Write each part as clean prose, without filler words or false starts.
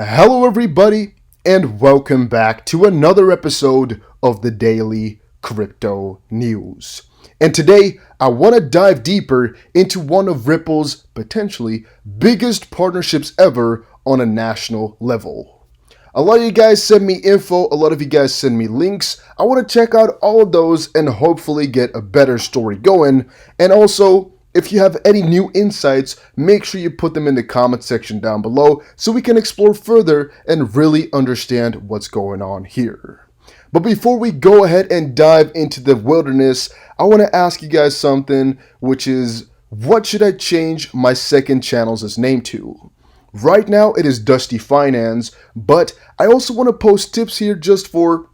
Hello everybody, and welcome back to another episode of the Daily Crypto News. And today, I want to dive deeper into one of Ripple's potentially biggest partnerships ever on a national level. A lot of you guys send me info, a lot of you guys send me links. I want to check out all of those and hopefully get a better story going. And also, if you have any new insights, make sure you put them in the comment section down below so we can explore further and really understand what's going on here. But before we go ahead and dive into the wilderness, I want to ask you guys something, which is, what should I change my second channel's name to? Right now it is Dusty Finance, but I also want to post tips here just for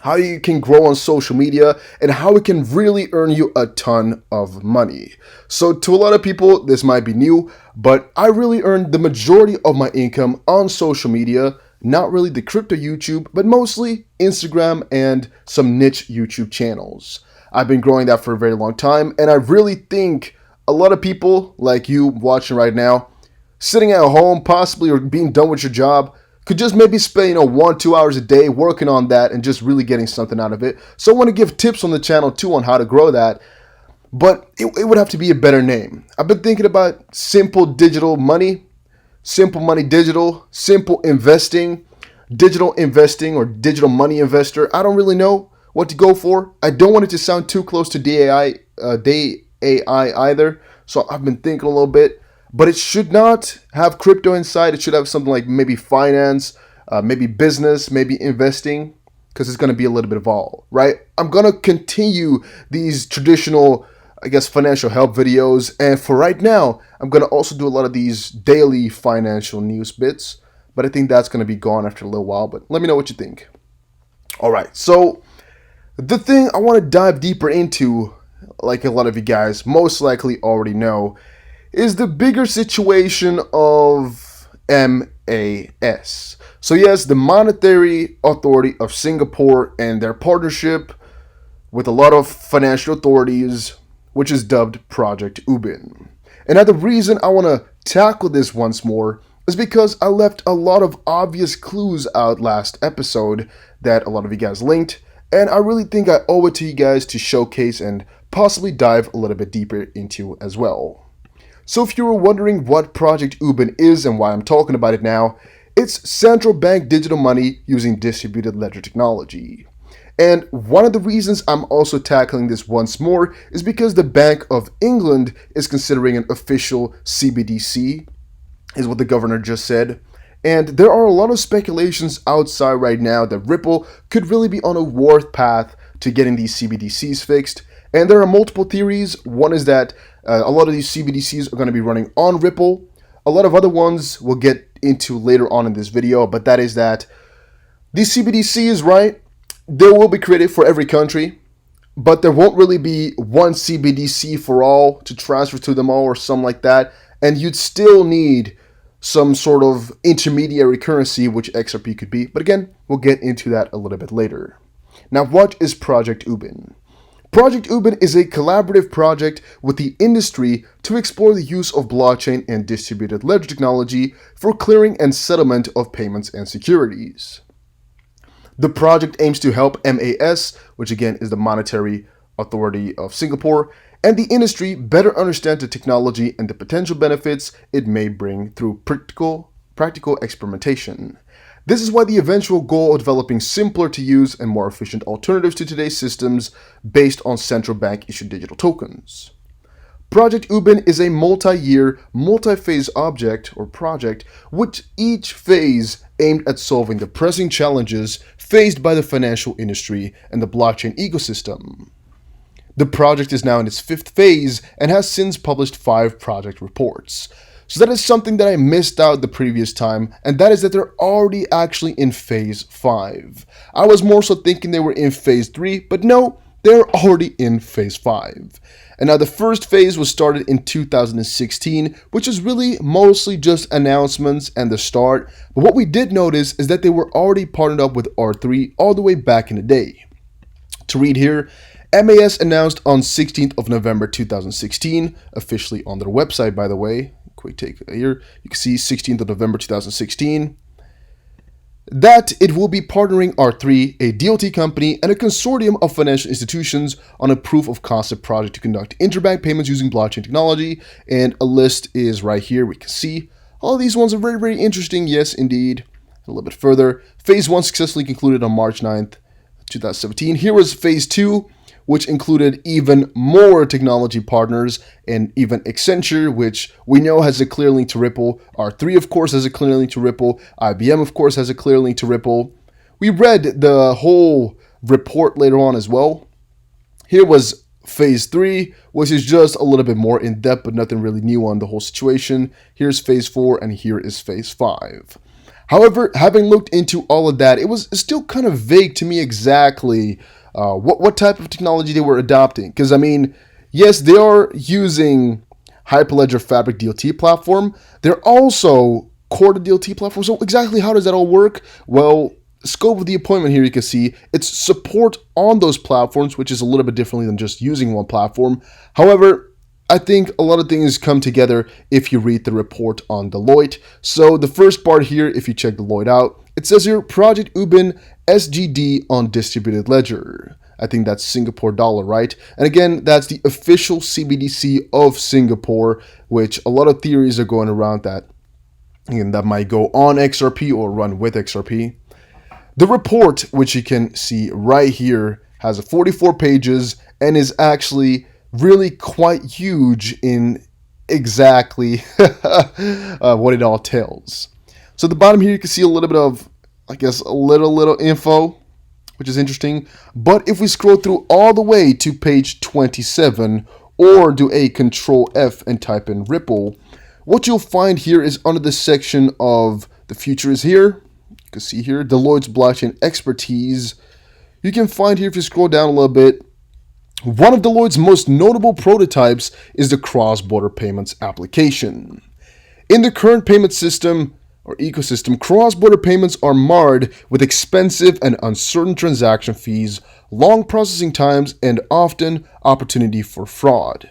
how you can grow on social media and how it can really earn you a ton of money. So to a lot of people, this might be new, but I really earned the majority of my income on social media, not really the crypto YouTube, but mostly Instagram and some niche YouTube channels. I've been growing that for a very long time, and I really think a lot of people like you watching right now, sitting at home possibly or being done with your job, could just maybe spend 1-2 hours a day working on that and just really getting something out of it. So I want to give tips on the channel too on how to grow that, but it would have to be a better name. I've been thinking about simple digital money, simple money digital, simple investing, digital investing, or digital money investor. I don't really know what to go for. I don't want it to sound too close to DAI either. So I've been thinking a little bit. But it should not have crypto inside. It should have something like maybe finance, maybe business, maybe investing, because it's going to be a little bit of all, right? I'm going to continue these traditional, financial help videos. And for right now, I'm going to also do a lot of these daily financial news bits. But I think that's going to be gone after a little while. But let me know what you think. All right. So the thing I want to dive deeper into, like a lot of you guys most likely already know, is the bigger situation of MAS. So yes, the Monetary Authority of Singapore and their partnership with a lot of financial authorities, which is dubbed Project Ubin. And now the reason I want to tackle this once more is because I left a lot of obvious clues out last episode that a lot of you guys linked, and I really think I owe it to you guys to showcase and possibly dive a little bit deeper into as well. So if you were wondering what Project Ubin is and why I'm talking about it now, it's central bank digital money using distributed ledger technology. And one of the reasons I'm also tackling this once more is because the Bank of England is considering an official CBDC, is what the governor just said. And there are a lot of speculations outside right now that Ripple could really be on a warpath to getting these CBDCs fixed. And there are multiple theories. One is that a lot of these CBDCs are going to be running on Ripple. A lot of other ones we'll get into later on in this video, but that is that these CBDCs, right, they will be created for every country, but there won't really be one CBDC for all to transfer to them all or something like that, and you'd still need some sort of intermediary currency, which XRP could be, but again, we'll get into that a little bit later. Now, what is Project Ubin? Project Ubin is a collaborative project with the industry to explore the use of blockchain and distributed ledger technology for clearing and settlement of payments and securities. The project aims to help MAS, which again is the Monetary Authority of Singapore, and the industry better understand the technology and the potential benefits it may bring through practical experimentation. This is why the eventual goal of developing simpler to use and more efficient alternatives to today's systems based on central bank issued digital tokens. Project Ubin is a multi-year, multi-phase project, with each phase aimed at solving the pressing challenges faced by the financial industry and the blockchain ecosystem. The project is now in its 5th phase and has since published 5 project reports. So that is something that I missed out the previous time, and that is that they're already actually in phase 5. I was more so thinking they were in phase 3, but no, they're already in phase 5. And now the first phase was started in 2016, which is really mostly just announcements and the start. But what we did notice is that they were already partnered up with R3 all the way back in the day. To read here, MAS announced on 16th of November 2016, officially on their website by the way. Quick take here. You can see 16th of November 2016. that it will be partnering R3, a DLT company, and a consortium of financial institutions on a proof of concept project to conduct interbank payments using blockchain technology. And a list is right here. We can see all of these ones are very, very interesting. Yes, indeed. A little bit further. Phase 1 successfully concluded on March 9th, 2017. Here was Phase 2, which included even more technology partners and even Accenture, which we know has a clear link to Ripple. R3, of course, has a clear link to Ripple. IBM, of course, has a clear link to Ripple. We read the whole report later on as well. Here was Phase 3, which is just a little bit more in-depth, but nothing really new on the whole situation. Here's Phase 4, and here is Phase 5. However, having looked into all of that, it was still kind of vague to me exactly what type of technology they were adopting. Because, I mean, yes, they are using Hyperledger Fabric DLT platform. They're also core to DLT platform. So exactly how does that all work? Well, scope of the appointment here, you can see it's support on those platforms, which is a little bit differently than just using one platform. However, I think a lot of things come together if you read the report on Deloitte. So the first part here, if you check Deloitte out, it says here, Jasper-Ubin SGD on distributed ledger. I think that's Singapore dollar, right? And again, that's the official CBDC of Singapore, which a lot of theories are going around that. And that might go on XRP or run with XRP. The report, which you can see right here, has 44 pages and is actually really quite huge in exactly what it all tells. So at the bottom here, you can see a little bit of, I guess, a little info, which is interesting. But if we scroll through all the way to page 27, or do a Control F and type in Ripple, what you'll find here is under the section of the future is here. You can see here, Deloitte's blockchain expertise. You can find here, if you scroll down a little bit, one of Deloitte's most notable prototypes is the cross-border payments application. In the current payment system or ecosystem, cross-border payments are marred with expensive and uncertain transaction fees, long processing times, and often opportunity for fraud.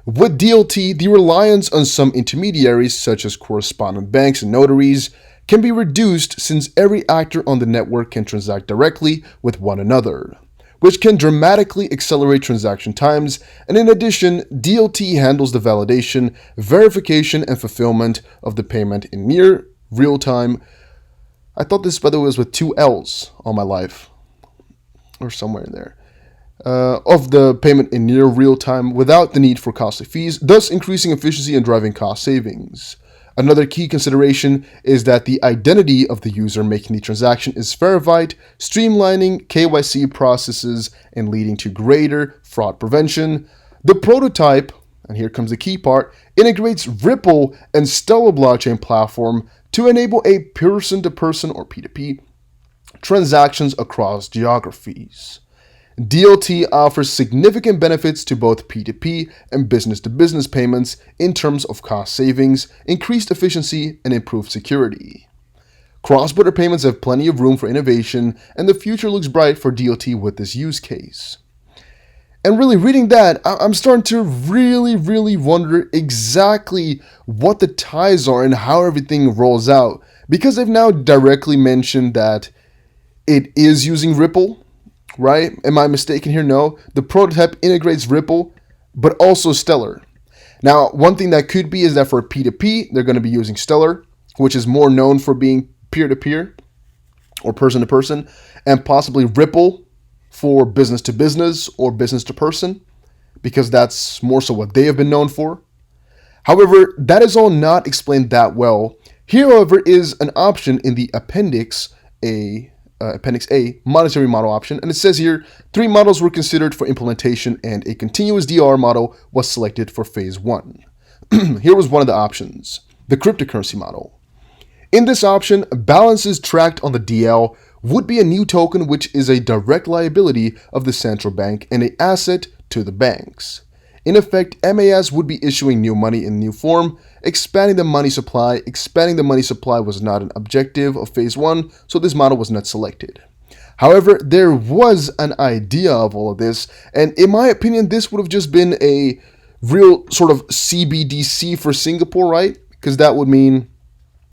With DLT, the reliance on some intermediaries, such as correspondent banks and notaries, can be reduced since every actor on the network can transact directly with one another, which can dramatically accelerate transaction times. And in addition, DLT handles the validation, verification, and fulfillment of the payment in near real time. I thought this, by the way, was with 2 L's all my life, or somewhere in there. Of the payment in near real time without the need for costly fees, thus increasing efficiency and driving cost savings. Another key consideration is that the identity of the user making the transaction is verified, streamlining KYC processes and leading to greater fraud prevention. The prototype, and here comes the key part, integrates Ripple and Stellar blockchain platform to enable a person-to-person or P2P transactions across geographies. DLT offers significant benefits to both P2P and business-to-business payments in terms of cost savings, increased efficiency, and improved security. Cross-border payments have plenty of room for innovation, and the future looks bright for DLT with this use case. And really reading that, I'm starting to really wonder exactly what the ties are and how everything rolls out, because they've now directly mentioned that it is using Ripple. Right? Am I mistaken here? No. The prototype integrates Ripple, but also Stellar. Now, one thing that could be is that for P2P, they're going to be using Stellar, which is more known for being peer-to-peer or person-to-person, and possibly Ripple for business-to-business or business-to-person, because that's more so what they have been known for. However, that is all not explained that well. Here, however, is an option in the Appendix A, monetary model option, and it says here 3 models were considered for implementation and a continuous DR model was selected for phase 1. Here was one of the options, the cryptocurrency model. In this option, balances tracked on the DL would be a new token which is a direct liability of the central bank and an asset to the banks. In effect, MAS would be issuing new money in new form, expanding the money supply. Expanding the money supply was not an objective of phase 1, so this model was not selected. However, there was an idea of all of this, and in my opinion, this would have just been a real sort of CBDC for Singapore, right? Because that would mean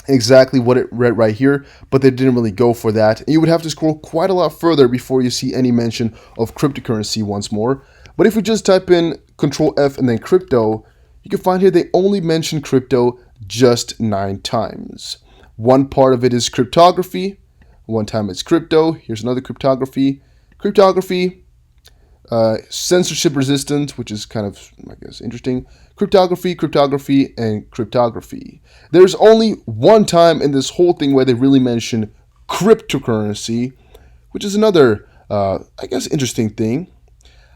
exactly what it read right here, but they didn't really go for that. And you would have to scroll quite a lot further before you see any mention of cryptocurrency once more. But if we just type in Control F and then crypto, you can find here they only mention crypto just 9 times. One part of it is cryptography. One time it's crypto. Here's another cryptography. Cryptography, censorship resistant, which is kind of, I guess, interesting. Cryptography, cryptography, and cryptography. There's only one time in this whole thing where they really mention cryptocurrency, which is another, I guess, interesting thing.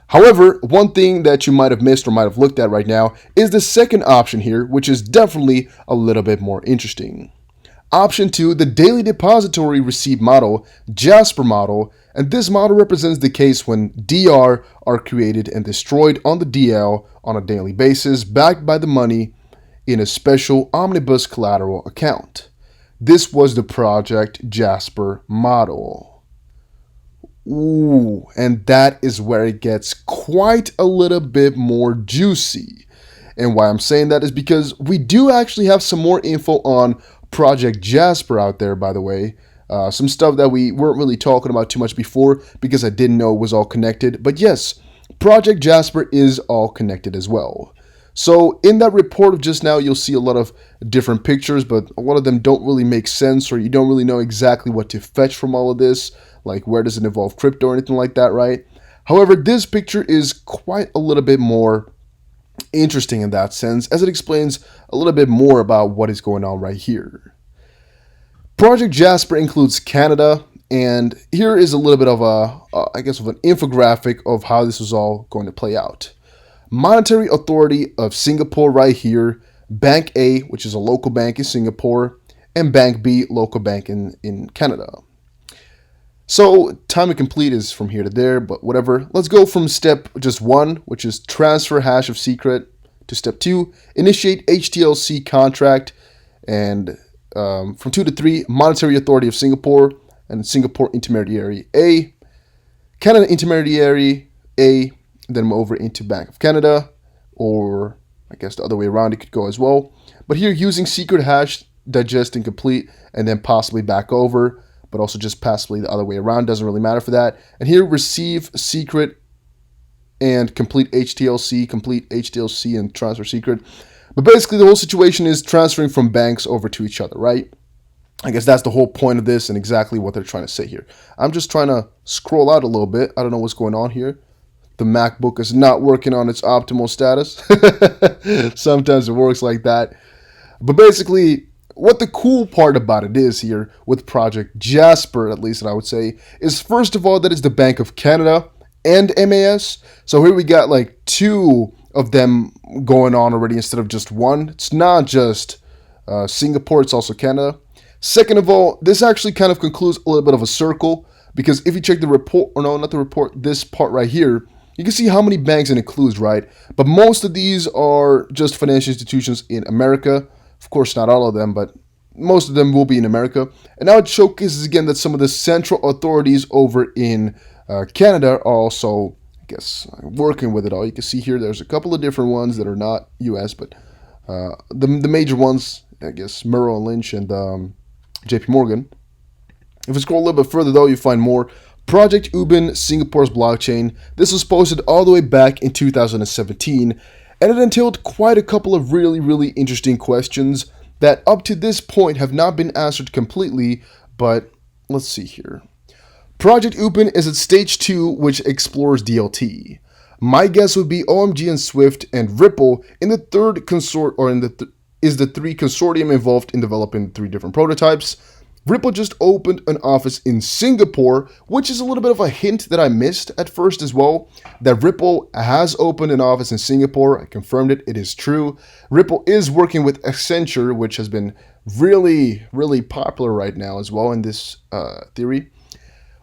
However, one thing that you might have missed or might have looked at right now is the second option here, which is definitely a little bit more interesting. Option 2, the daily depository receipt model, Jasper model, and this model represents the case when DR are created and destroyed on the DL on a daily basis, backed by the money in a special omnibus collateral account. This was the Project Jasper model. Ooh, and that is where it gets quite a little bit more juicy. And why I'm saying that is because we do actually have some more info on Project Jasper out there, by the way. Some stuff that we weren't really talking about too much before because I didn't know it was all connected. But yes, Project Jasper is all connected as well. So in that report of just now, you'll see a lot of different pictures, but a lot of them don't really make sense, or you don't really know exactly what to fetch from all of this, like where does it involve crypto or anything like that, right? However, this picture is quite a little bit more interesting in that sense, as it explains a little bit more about what is going on right here. Project Jasper includes Canada, and here is a little bit of I guess, of an infographic of how this is all going to play out. Monetary Authority of Singapore right here, Bank A, which is a local bank in Singapore, and Bank B, local bank in Canada. So time to complete is from here to there, but whatever. Let's go from step just 1, which is transfer hash of secret, to step 2, initiate HTLC contract, and from 2 to 3, Monetary Authority of Singapore, and Singapore Intermediary A, Canada Intermediary A, then over into Bank of Canada, or I guess the other way around it could go as well. But here using secret hash, digest and complete, and then possibly back over, but also just possibly the other way around, doesn't really matter for that. And here receive secret and complete HTLC and transfer secret. But basically the whole situation is transferring from banks over to each other, right? I guess that's the whole point of this and exactly what they're trying to say here. I'm just trying to scroll out a little bit. I don't know what's going on here. The MacBook is not working on its optimal status. Sometimes it works like that. But basically, what the cool part about it is here with Project Jasper, at least that I would say, is first of all that it's the Bank of Canada and MAS. So here we got like 2 of them going on already instead of just 1. It's not just Singapore, it's also Canada. Second of all, this actually kind of concludes a little bit of a circle, because if you check the report, or no, not the report, this part right here, you can see how many banks it includes, right? But most of these are just financial institutions in America. Of course, not all of them, but most of them will be in America. And now it showcases again that some of the central authorities over in Canada are also, I guess, working with it all. You can see here there's a couple of different ones that are not US, but the major ones, I guess, Merrill Lynch and JP Morgan. If we scroll a little bit further though, you find more. Project-Ubin, Singapore's blockchain. This was posted all the way back in 2017, and it entailed quite a couple of really, really interesting questions that up to this point have not been answered completely, but let's see here. Project-Ubin is at stage 2, which explores DLT. My guess would be OMG and Swift and Ripple in the third consort, or in the is the 3 consortium involved in developing 3 different prototypes. Ripple just opened an office in Singapore, which is a little bit of a hint that I missed at first as well, that Ripple has opened an office in Singapore. I confirmed it. It is true. Ripple is working with Accenture, which has been really, really popular right now as well in this theory.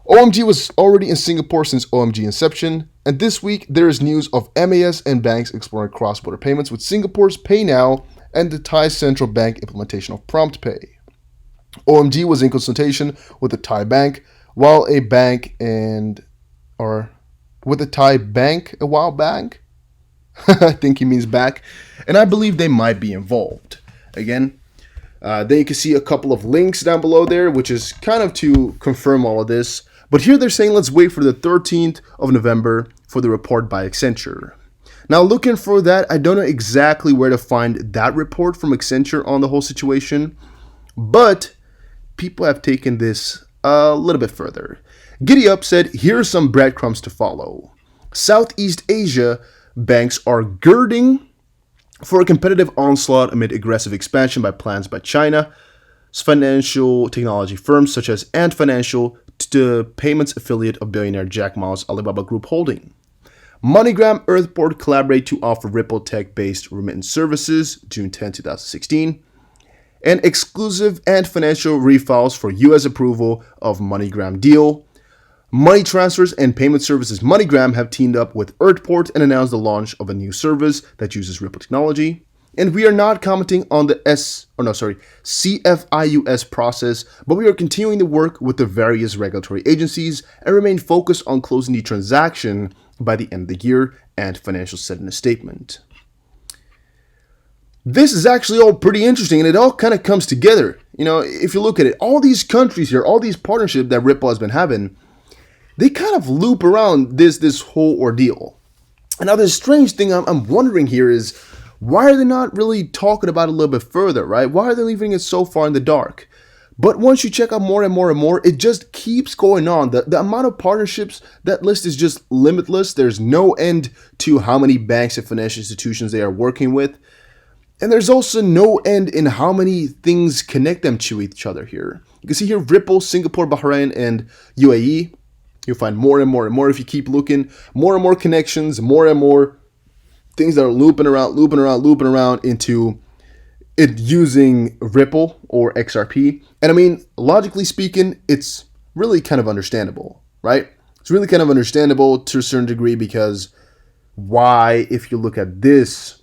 OMG was already in Singapore since OMG inception, and this week there is news of MAS and banks exploring cross-border payments with Singapore's Pay Now and the Thai Central Bank implementation of Prompt Pay. OMG was in consultation with the Thai bank, while a bank with a Thai bank a while back. I think he means back, and I believe they might be involved. Again, Then you can see a couple of links down below there, which is kind of to confirm all of this. But here they're saying let's wait for the 13th of November for the report by Accenture. Now, looking for that, I don't know exactly where to find that report from Accenture on the whole situation, but people have taken this a little bit further. GiddyUp said, here are some breadcrumbs to follow. Southeast Asia banks are girding for a competitive onslaught amid aggressive expansion by plans by China's financial technology firms such as Ant Financial, the payments affiliate of billionaire Jack Ma's Alibaba Group Holding. MoneyGram Earthport collaborate to offer Ripple tech-based remittance services, June 10, 2016. And exclusive Ant Financial refiles for U.S. approval of MoneyGram deal. Money transfers and payment services MoneyGram have teamed up with Earthport and announced the launch of a new service that uses Ripple technology. And we are not commenting on the CFIUS process, but we are continuing to work with the various regulatory agencies and remain focused on closing the transaction by the end of the year, and Financial said in a statement. This is actually all pretty interesting, and it all kind of comes together. You know, if you look at it, all these countries here, all these partnerships that Ripple has been having, they kind of loop around this whole ordeal. And now the strange thing I'm wondering here is, why are they not really talking about it a little bit further, right? Why are they leaving it so far in the dark? But once you check out more and more and more, it just keeps going on. The amount of partnerships, that list is just limitless. There's no end to how many banks and financial institutions they are working with. And there's also no end in how many things connect them to each other here. You can see here Ripple, Singapore, Bahrain, and UAE. You'll find more and more and more if you keep looking. More and more connections, more and more things that are looping around into it using Ripple or XRP. And I mean, logically speaking, it's really kind of understandable, right? It's really kind of understandable to a certain degree, because why, if you look at this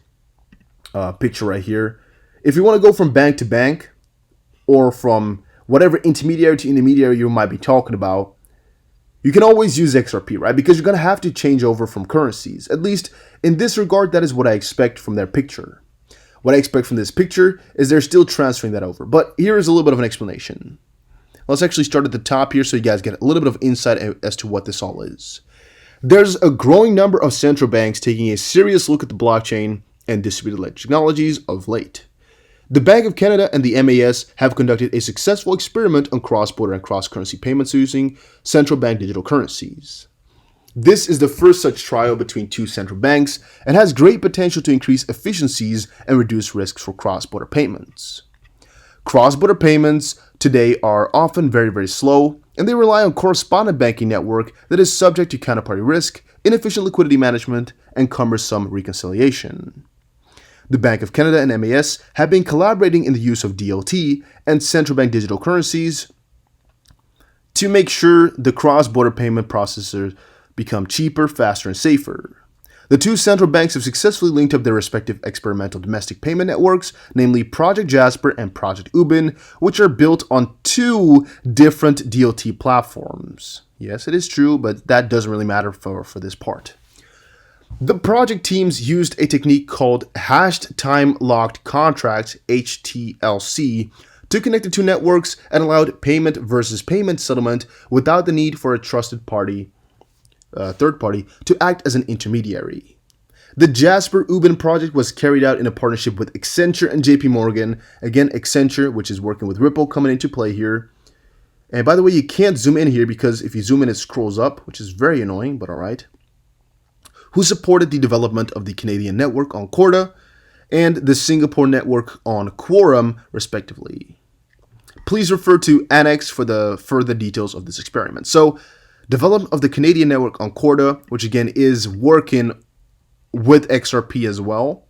picture right here, if you want to go from bank to bank or from whatever intermediary to intermediary you might be talking about, you can always use XRP, right? Because you're going to have to change over from currencies. At least in this regard, that is what I expect from their picture. What I expect from this picture is they're still transferring that over. But here is a little bit of an explanation. Let's actually start at the top here so you guys get a little bit of insight as to what this all is. There's a growing number of central banks taking a serious look at the blockchain and distributed ledger technologies of late. The Bank of Canada and the MAS have conducted a successful experiment on cross-border and cross-currency payments using central bank digital currencies. This is the first such trial between two central banks and has great potential to increase efficiencies and reduce risks for cross-border payments. Cross-border payments today are often very, very slow, and they rely on correspondent banking network that is subject to counterparty risk, inefficient liquidity management, and cumbersome reconciliation. The Bank of Canada and MAS have been collaborating in the use of DLT and central bank digital currencies to make sure the cross-border payment processors become cheaper, faster, and safer. The two central banks have successfully linked up their respective experimental domestic payment networks, namely Project Jasper and Project Ubin, which are built on two different DLT platforms. Yes, it is true, but that doesn't really matter for this part. The project teams used a technique called hashed time locked contracts, HTLC, to connect the two networks and allowed payment versus payment settlement without the need for a trusted party, third party, to act as an intermediary. The Jasper-Ubin project was carried out in a partnership with Accenture and JP Morgan. Again, Accenture, which is working with Ripple, coming into play here. And by the way, you can't zoom in here because if you zoom in, it scrolls up, which is very annoying, but all right. Who supported the development of the Canadian network on Corda and the Singapore network on Quorum, respectively. Please refer to Annex for the further details of this experiment. So, development of the Canadian network on Corda, which again is working with XRP as well.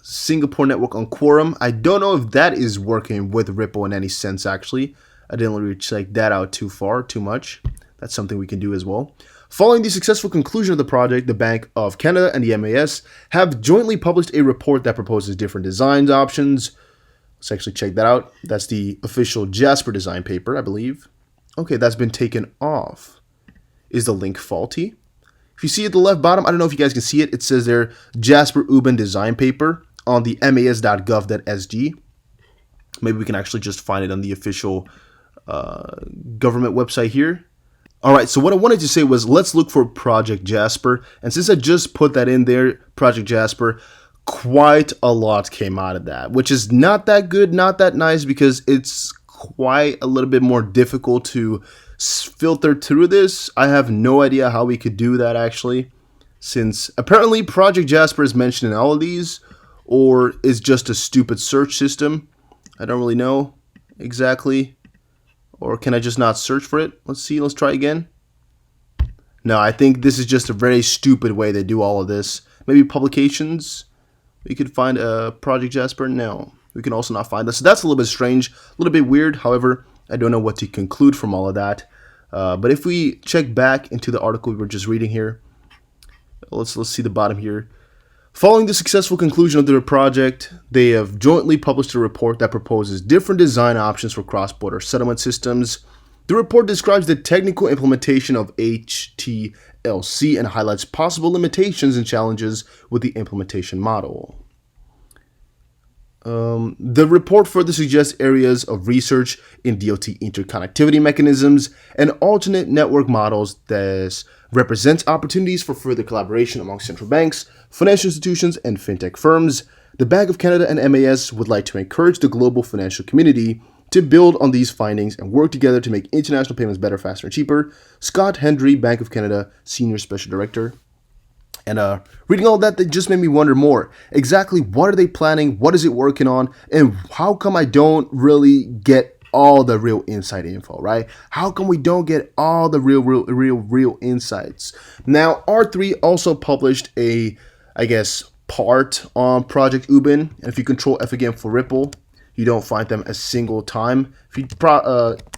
Singapore network on Quorum. I don't know if that is working with Ripple in any sense, actually. I didn't really check that out too much. That's something we can do as well. Following the successful conclusion of the project, the Bank of Canada and the MAS have jointly published a report that proposes different design options. Let's actually check that out. That's the official Jasper design paper, I believe. Okay, that's been taken off. Is the link faulty? If you see at the left bottom, I don't know if you guys can see it. It says there Jasper-Ubin design paper on the mas.gov.sg. Maybe we can actually just find it on the official government website here. All right, so what I wanted to say was let's look for Project Jasper. And since I just put that in there, Project Jasper, quite a lot came out of that, which is not that good, not that nice, because it's quite a little bit more difficult to filter through this. I have no idea how we could do that actually, since apparently Project Jasper is mentioned in all of these, or is just a stupid search system. I don't really know exactly. Or can I just not search for it? Let's see. Let's try again. No, I think this is just a very stupid way they do all of this. Maybe publications. We could find a Project Jasper. No, we can also not find this. So that's a little bit strange, a little bit weird. However, I don't know what to conclude from all of that. But if we check back into the article we were just reading here, let's see the bottom here. Following the successful conclusion of their project, they have jointly published a report that proposes different design options for cross-border settlement systems. The report describes the technical implementation of HTLC and highlights possible limitations and challenges with the implementation model. The report further suggests areas of research in DOT interconnectivity mechanisms and alternate network models that represents opportunities for further collaboration among central banks, financial institutions, and fintech firms. The Bank of Canada and MAS would like to encourage the global financial community to build on these findings and work together to make international payments better, faster, and cheaper. Scott Hendry, Bank of Canada Senior Special Director. And reading all that just made me wonder more. Exactly what are they planning? What is it working on? And how come I don't really get all the real inside info, right? How come we don't get all the real insights? Now, R3 also published a, part on Project Ubin. And if you control F again for Ripple, you don't find them a single time. If you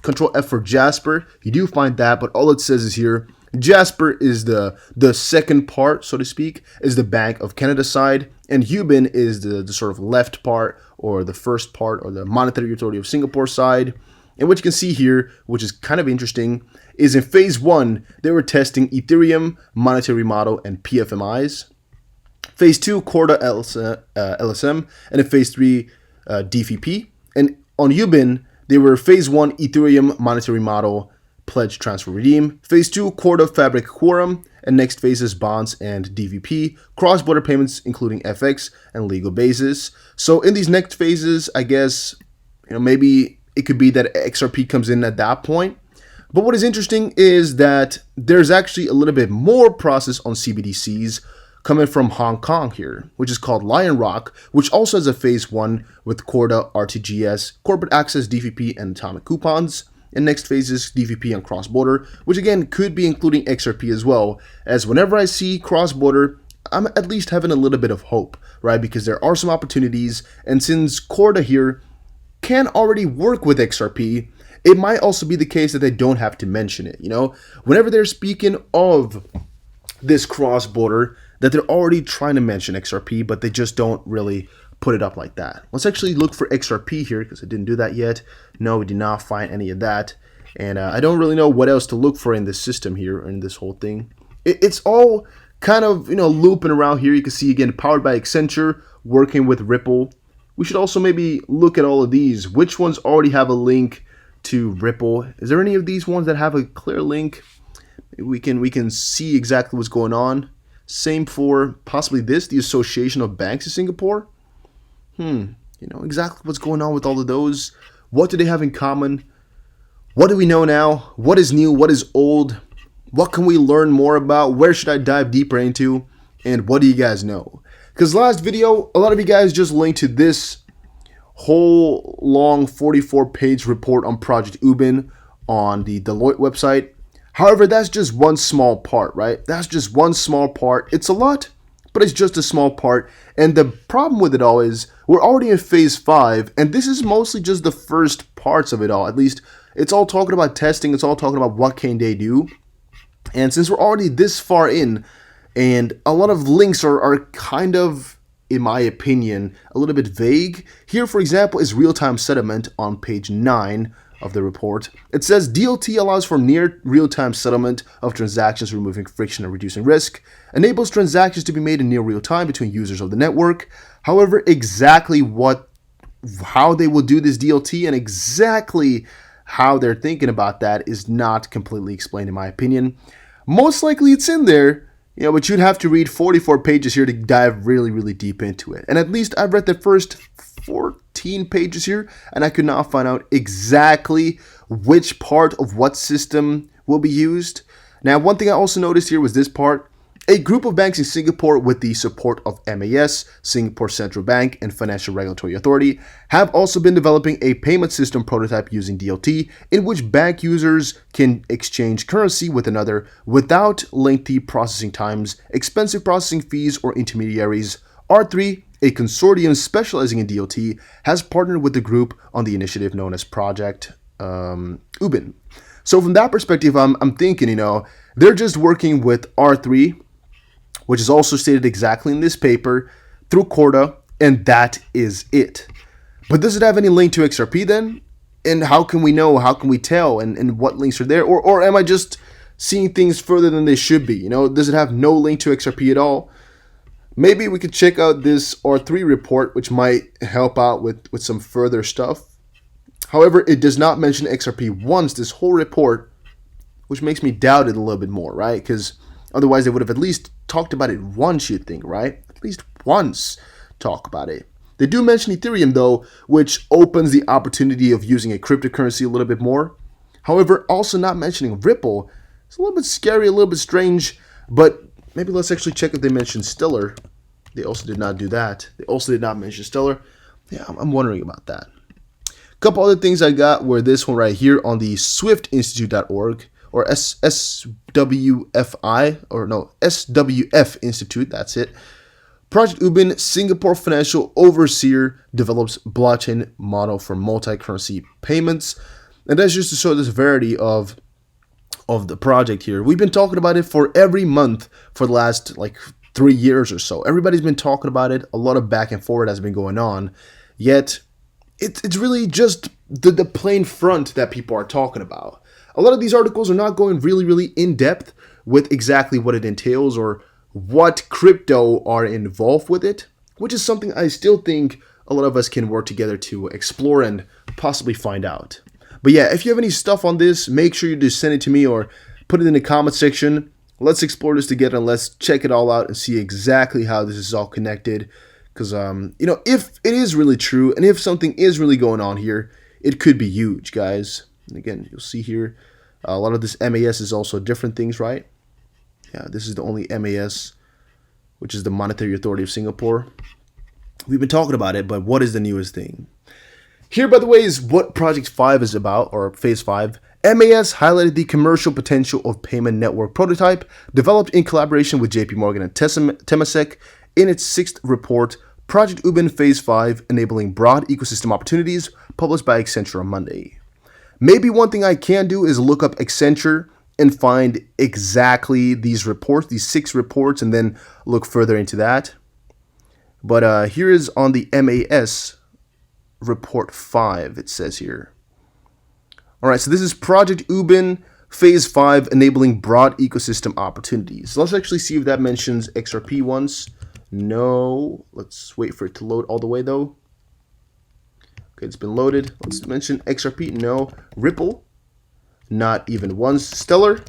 control F for Jasper, you do find that, but all it says is here, Jasper is the second part, so to speak, is the Bank of Canada side, and Ubin is the sort of left part, or the first part, or the Monetary Authority of Singapore side. And what you can see here, which is kind of interesting, is in phase 1, they were testing Ethereum, monetary model, and PFMIs. Phase 2, Corda LSM, and in phase 3, DVP. And on Ubin, they were phase 1, Ethereum, monetary model, pledge, transfer, redeem. Phase 2, Corda, Fabric, Quorum. And next phases, bonds and DVP. Cross-border payments, including FX and legal basis. So in these next phases, I guess, maybe it could be that XRP comes in at that point. But what is interesting is that there's actually a little bit more process on CBDCs coming from Hong Kong here, which is called Lion Rock, which also has a phase 1 with Corda, RTGS, corporate access, DVP, and atomic coupons. And next phase is DVP and cross-border, which again could be including XRP as well, as whenever I see cross-border, I'm at least having a little bit of hope, right? Because there are some opportunities, and since Corda here can already work with XRP, it might also be the case that they don't have to mention it, Whenever they're speaking of this cross-border, that they're already trying to mention XRP, but they just don't really put it up like that. Let's actually look for XRP here, because I didn't do that yet. No, we did not find any of that. And I don't really know what else to look for in this system here, in this whole thing. It's all kind of, looping around here. You can see, again, powered by Accenture, working with Ripple. We should also maybe look at all of these. Which ones already have a link to Ripple? Is there any of these ones that have a clear link? We can see exactly what's going on. Same for possibly this, the Association of Banks of Singapore. Exactly what's going on with all of those. What do they have in common? What do we know now? What is new? What is old? What can we learn more about? Where should I dive deeper into? And what do you guys know? Because last video, a lot of you guys just linked to this whole long 44-page report on Project Ubin on the Deloitte website. However, that's just one small part, right? That's just one small part. It's a lot, but it's just a small part. And the problem with it all is we're already in phase 5, and this is mostly just the first parts of it all. At least it's all talking about testing. It's all talking about what can they do. And since we're already this far in, and a lot of links are kind of, in my opinion, a little bit vague. Here, for example, is real-time settlement on page 9 of the report. It says DLT allows for near real-time settlement of transactions, removing friction and reducing risk, enables transactions to be made in near real time between users of the network. However, exactly what how they will do this DLT and exactly how they're thinking about that is not completely explained in my opinion. Most likely it's in there, but you'd have to read 44 pages here to dive really, really deep into it. And at least I've read the first 14 pages here, and I could not find out exactly which part of what system will be used. Now, one thing I also noticed here was this part. A group of banks in Singapore with the support of MAS, Singapore Central Bank, and Financial Regulatory Authority have also been developing a payment system prototype using DLT in which bank users can exchange currency with another without lengthy processing times, expensive processing fees, or intermediaries. R3, a consortium specializing in DLT, has partnered with the group on the initiative known as Project Ubin. So from that perspective, I'm thinking, they're just working with R3, which is also stated exactly in this paper, through Corda, and that is it. But does it have any link to XRP then? And how can we know? How can we tell? And what links are there? Or am I just seeing things further than they should be? Does it have no link to XRP at all? Maybe we could check out this R3 report, which might help out with some further stuff. However, it does not mention XRP once, this whole report, which makes me doubt it a little bit more, right? Because otherwise they would have at least talked about it once, you'd think, right? At least once talk about it. They do mention Ethereum, though, which opens the opportunity of using a cryptocurrency a little bit more. However, also not mentioning Ripple. It's a little bit scary, a little bit strange, but maybe let's actually check if they mentioned Stellar. They also did not do that. They also did not mention Stellar. Yeah, I'm wondering about that. A couple other things I got were this one right here on the swiftinstitute.org. Or SWF Institute, that's it. Project Ubin, Singapore Financial Overseer, develops blockchain model for multi-currency payments. And that's just to show the severity of the project here. We've been talking about it for every month for the last 3 years or so. Everybody's been talking about it. A lot of back and forth has been going on. Yet, it's really just the plain front that people are talking about. A lot of these articles are not going really, really in-depth with exactly what it entails or what crypto are involved with it, which is something I still think a lot of us can work together to explore and possibly find out. But yeah, if you have any stuff on this, make sure you just send it to me or put it in the comment section. Let's explore this together and let's check it all out and see exactly how this is all connected. Because, if it is really true and if something is really going on here, it could be huge, guys. And again, you'll see here, a lot of this MAS is also different things, right? Yeah, this is the only MAS, which is the Monetary Authority of Singapore. We've been talking about it, but what is the newest thing? Here, by the way, is what Project 5 is about, or Phase 5. MAS highlighted the commercial potential of payment network prototype, developed in collaboration with JP Morgan and Temasek in its 6th report, Project Ubin Phase 5, Enabling Broad Ecosystem Opportunities, published by Accenture on Monday. Maybe one thing I can do is look up Accenture and find exactly these reports, these 6 reports, and then look further into that. But here is on the MAS report 5, it says here. All right, so this is Project Ubin Phase 5, Enabling Broad Ecosystem Opportunities. So let's actually see if that mentions XRP once. No, let's wait for it to load all the way though. Okay, it's been loaded. Let's mention XRP. No. Ripple. Not even once. Stellar.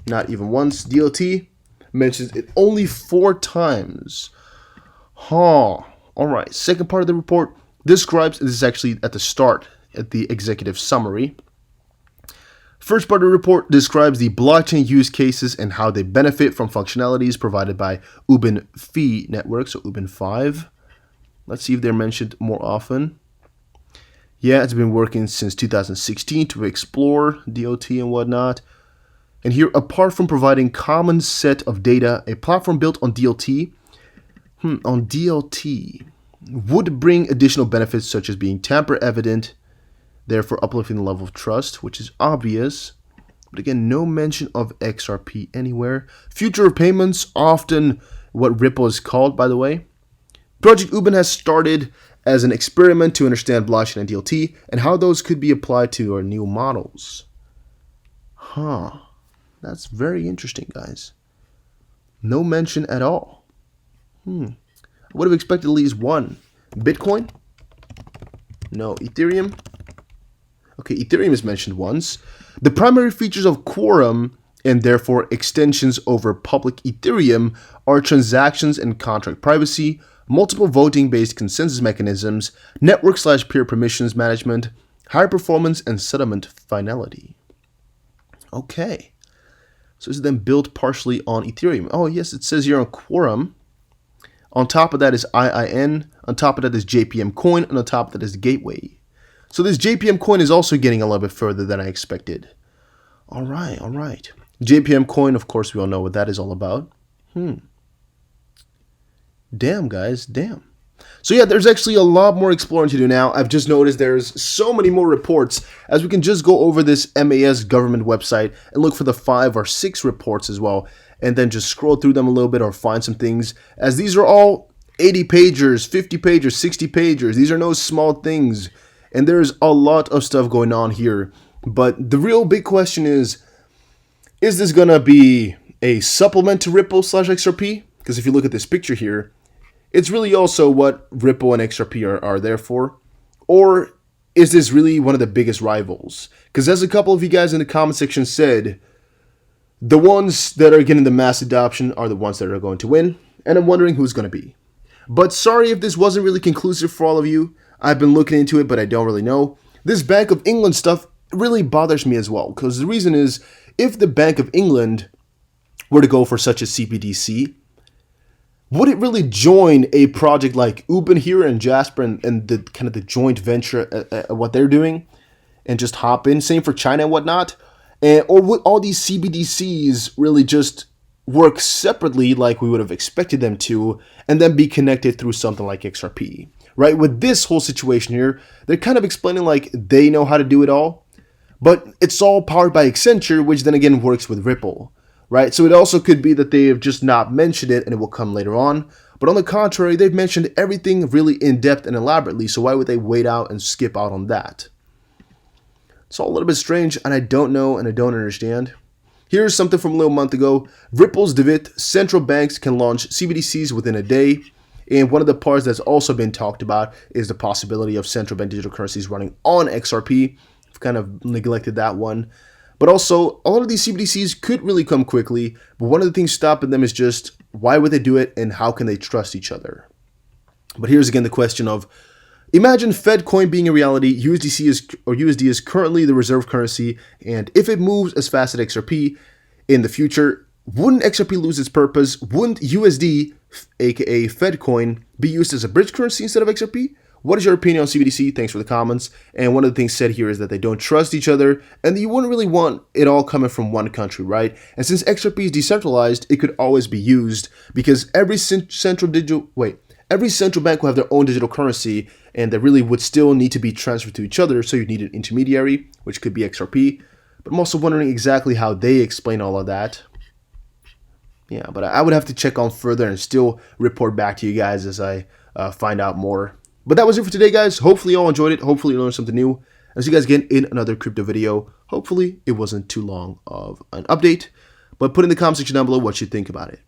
Not even once. DLT. Mentions it only 4 times. Huh. Alright. Second part of the report describes, this is actually at the start, at the executive summary. First part of the report describes the blockchain use cases and how they benefit from functionalities provided by Ubin Fee Network, so Ubin 5. Let's see if they're mentioned more often. Yeah, it's been working since 2016 to explore DOT and whatnot. And here, apart from providing common set of data, a platform built on DLT, would bring additional benefits such as being tamper evident, therefore uplifting the level of trust, which is obvious. But again, no mention of XRP anywhere. Future of payments, often what Ripple is called, by the way. Project Ubin has started as an experiment to understand blockchain and DLT and how those could be applied to our new models. That's very interesting, guys. No mention at all. I would have expected at least one. Bitcoin? No, Ethereum. Okay, Ethereum is mentioned once. The primary features of Quorum, and therefore extensions over public Ethereum, are transactions and contract privacy, multiple voting-based consensus mechanisms, network/peer permissions management, high performance, and settlement finality. Okay. So this is then built partially on Ethereum. Oh, yes, it says here on Quorum. On top of that is IIN. On top of that is JPM Coin. And on top of that is Gateway. So this JPM Coin is also getting a little bit further than I expected. All right, all right. JPM Coin, of course, we all know what that is all about. Damn, guys, damn. So yeah, there's actually a lot more exploring to do now. I've just noticed there's so many more reports, as we can just go over this MAS government website and look for the 5 or 6 reports as well, and then just scroll through them a little bit or find some things, as these are all 80 pagers, 50 pagers, 60 pagers. These are no small things, and there's a lot of stuff going on here. But the real big question is this gonna be a supplement to Ripple/XRP? Because if you look at this picture here, it's really also what Ripple and XRP are there for. Or is this really one of the biggest rivals? Because as a couple of you guys in the comment section said, the ones that are getting the mass adoption are the ones that are going to win. And I'm wondering who's going to be. But sorry if this wasn't really conclusive for all of you. I've been looking into it, but I don't really know. This Bank of England stuff really bothers me as well. Because the reason is, if the Bank of England were to go for such a CBDC, would it really join a project like Ubin here and Jasper and the kind of the joint venture at what they're doing and just hop in? Same for China and whatnot. Or would all these CBDCs really just work separately like we would have expected them to and then be connected through something like XRP? Right? With this whole situation here, they're kind of explaining like they know how to do it all, but it's all powered by Accenture, which then again works with Ripple. Right, so it also could be that they have just not mentioned it and it will come later on. But on the contrary, they've mentioned everything really in depth and elaborately, so why would they wait out and skip out on that? It's all a little bit strange, and I don't know and I don't understand. Here's something from a little month ago. Ripple's David, central banks can launch CBDCs within a day. And one of the parts that's also been talked about is the possibility of central bank digital currencies running on XRP. I've kind of neglected that one. But also, a lot of these CBDCs could really come quickly, but one of the things stopping them is just, why would they do it and how can they trust each other? But here's again the question of, imagine Fed coin being a reality. USD is currently the reserve currency, and if it moves as fast as XRP in the future, wouldn't XRP lose its purpose? Wouldn't USD, aka Fed coin, be used as a bridge currency instead of XRP? What is your opinion on CBDC? Thanks for the comments. And one of the things said here is that they don't trust each other, and you wouldn't really want it all coming from one country, right? And since XRP is decentralized, it could always be used because every central bank will have their own digital currency, and that really would still need to be transferred to each other. So you need an intermediary, which could be XRP. But I'm also wondering exactly how they explain all of that. Yeah, but I would have to check on further and still report back to you guys as I find out more. But that was it for today, guys. Hopefully you all enjoyed it. Hopefully you learned something new. I'll see you guys again in another crypto video. Hopefully it wasn't too long of an update. But put in the comment section down below what you think about it.